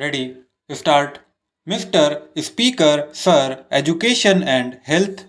Ready? Start. Mr. Speaker, Sir, education and health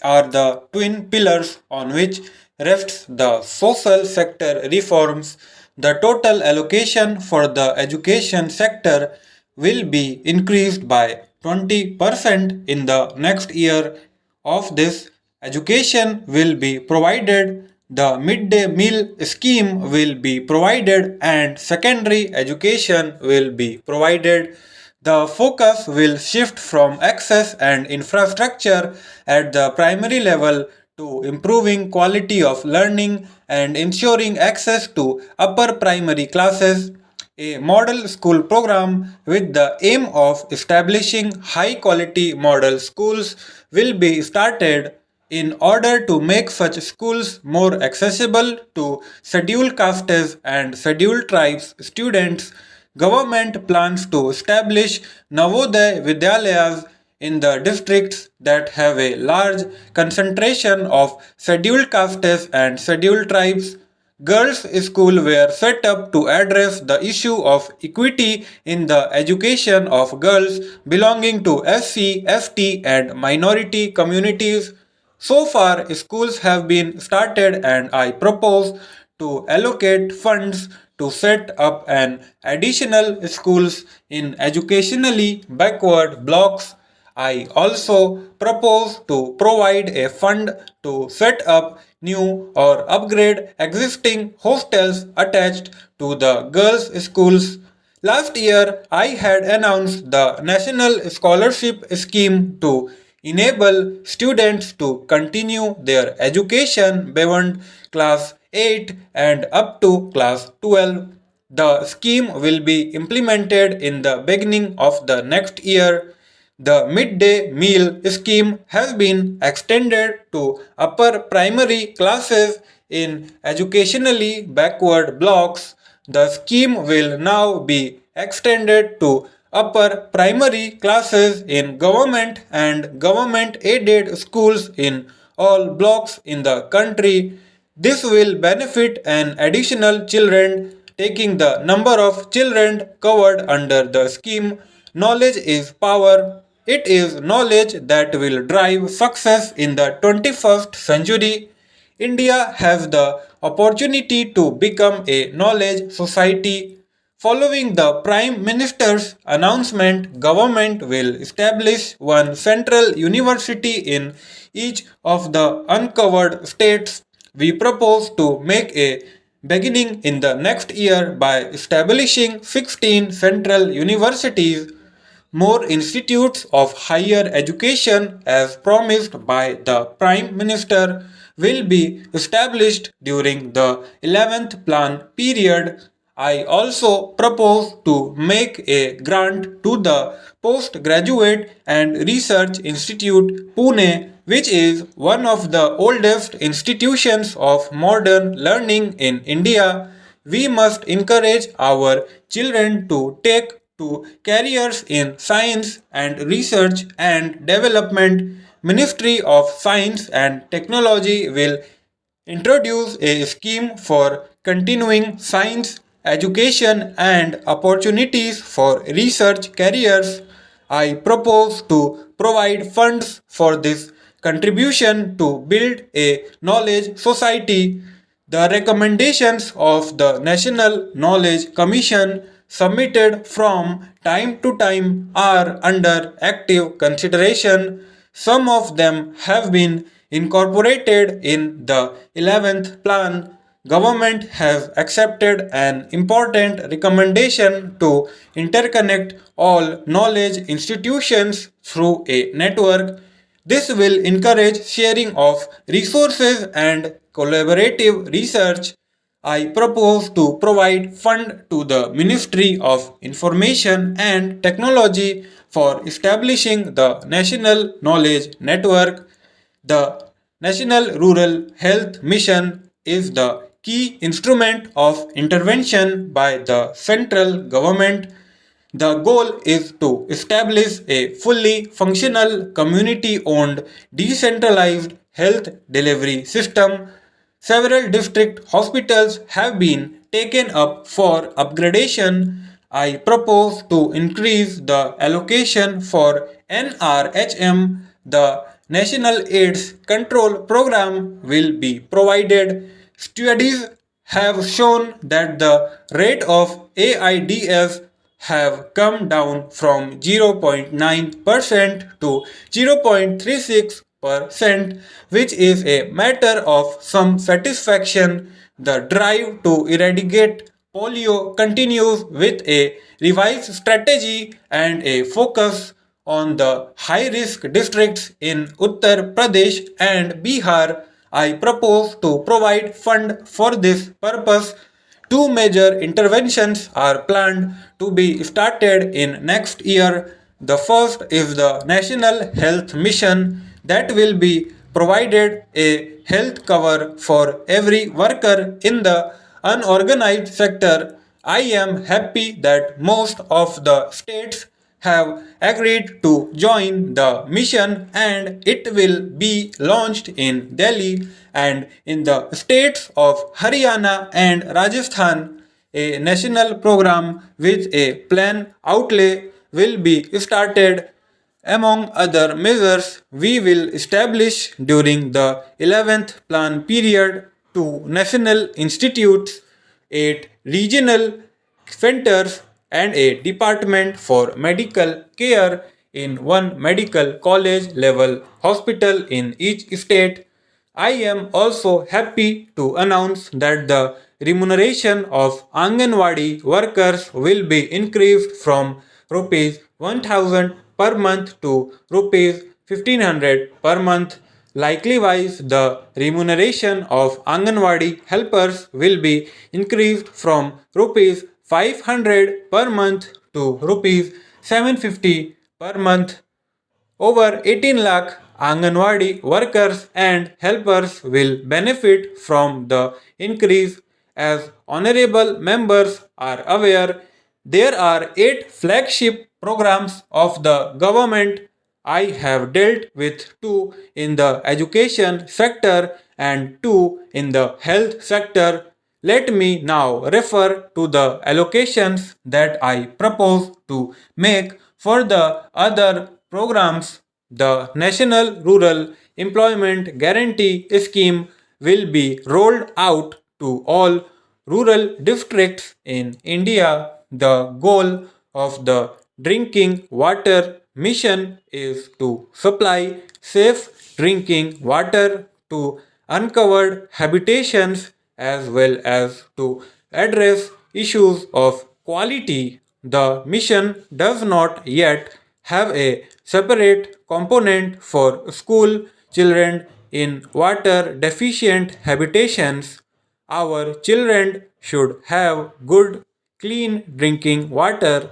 are the twin pillars on which rests the social sector reforms. The total allocation for the education sector will be increased by 20% in the next year. Of this, education will be provided, the midday meal scheme will be provided, and secondary education will be provided. The focus will shift from access and infrastructure at the primary level to improving quality of learning and ensuring access to upper primary classes. A model school program with the aim of establishing high quality model schools will be started in order to make such schools more accessible to scheduled castes and scheduled tribes students. Government plans to establish Navodaya Vidyalayas in the districts that have a large concentration of scheduled castes and scheduled tribes. Girls' schools were set up to address the issue of equity in the education of girls belonging to SC, ST, and minority communities. So far, schools have been started, and I propose to allocate funds to set up an additional schools in educationally backward blocks. I also propose to provide a fund to set up new or upgrade existing hostels attached to the girls' schools. Last year, I had announced the National Scholarship Scheme to enable students to continue their education beyond class 8 and up to class 12. The scheme will be implemented in the beginning of the next year. The midday meal scheme has been extended to upper primary classes in educationally backward blocks. The scheme will now be extended to upper primary classes in government and government aided schools in all blocks in the country. This will benefit an additional children, taking the number of children covered under the scheme. Knowledge is power. It is knowledge that will drive success in the 21st century. India has the opportunity to become a knowledge society. Following the Prime Minister's announcement, government will establish one central university in each of the uncovered states. We propose to make a beginning in the next year by establishing 16 central universities, more institutes of higher education as promised by the Prime Minister will be established during the 11th plan period. I also propose to make a grant to the Postgraduate and Research Institute Pune, which is one of the oldest institutions of modern learning in India. We must encourage our children to take to careers in science and research and development. Ministry of Science and Technology will introduce a scheme for continuing science education and opportunities for research careers. I propose to provide funds for this contribution to build a knowledge society. The recommendations of the National Knowledge Commission submitted from time to time are under active consideration. Some of them have been incorporated in the 11th plan. Government has accepted an important recommendation to interconnect all knowledge institutions through a network. This will encourage sharing of resources and collaborative research. I propose to provide fund to the Ministry of Information and Technology for establishing the National Knowledge Network. The National Rural Health Mission is the key instrument of intervention by the central government. The goal is to establish a fully functional community owned decentralized health delivery system. Several district hospitals have been taken up for upgradation. I propose to increase the allocation for NRHM. The National AIDS Control Program will be provided. Studies have shown that the rate of AIDS have come down from 0.9% to 0.36%, which is a matter of some satisfaction. The drive to eradicate polio continues with a revised strategy and a focus on the high risk districts in Uttar Pradesh and Bihar. I propose to provide fund for this purpose. Two major interventions are planned to be started in next year. The first is the National Health Mission that will be provided a health cover for every worker in the unorganized sector. I am happy that most of the states have agreed to join the mission and it will be launched in Delhi and in the states of Haryana and Rajasthan. A national program with a plan outlay will be started. Among other measures, we will establish during the 11th plan period two national institutes, 8 regional centers, and a department for medical care in one medical college level hospital in each state. I am also happy to announce that the remuneration of Anganwadi workers will be increased from rupees 1000 per month to rupees 1500 per month. Likewise, the remuneration of Anganwadi helpers will be increased from rupees 500 per month to rupees 750 per month. Over 18 lakh Anganwadi workers and helpers will benefit from the increase. As honorable members are aware, there are 8 flagship programs of the government. I have dealt with 2 in the education sector and 2 in the health sector. Let me now refer to the allocations that I propose to make for the other programs. The National Rural Employment Guarantee Scheme will be rolled out to all rural districts in India. The goal of the drinking water mission is to supply safe drinking water to uncovered habitations as well as to address issues of quality. The mission does not yet have a separate component for school children in water deficient habitations. Our children should have good, clean drinking water.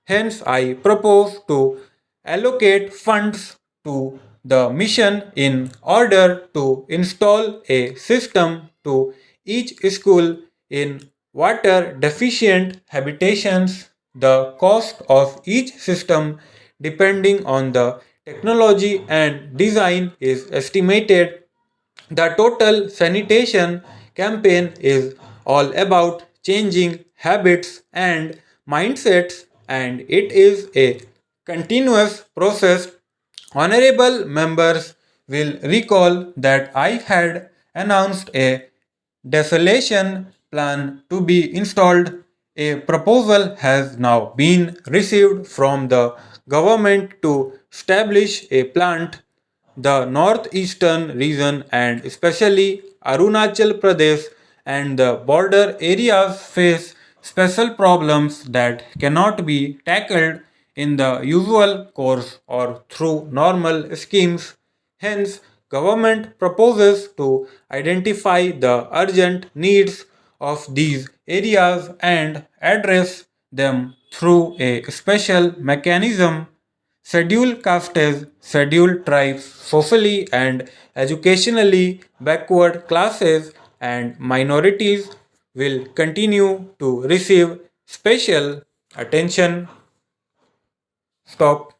Hence, I propose to allocate funds to the mission in order to install a system to each school in water deficient habitations. The cost of each system, depending on the technology and design, is estimated. The total sanitation campaign is all about changing habits and mindsets, and it is a continuous process. Honorable members will recall that I had announced a desalination plan to be installed. A proposal has now been received from the government to establish a plant. The northeastern region and especially Arunachal Pradesh and the border areas face special problems that cannot be tackled in the usual course or through normal schemes. Hence, government proposes to identify the urgent needs of these areas and address them through a special mechanism. Scheduled castes, scheduled tribes, socially and educationally backward classes, and minorities will continue to receive special attention. Stop.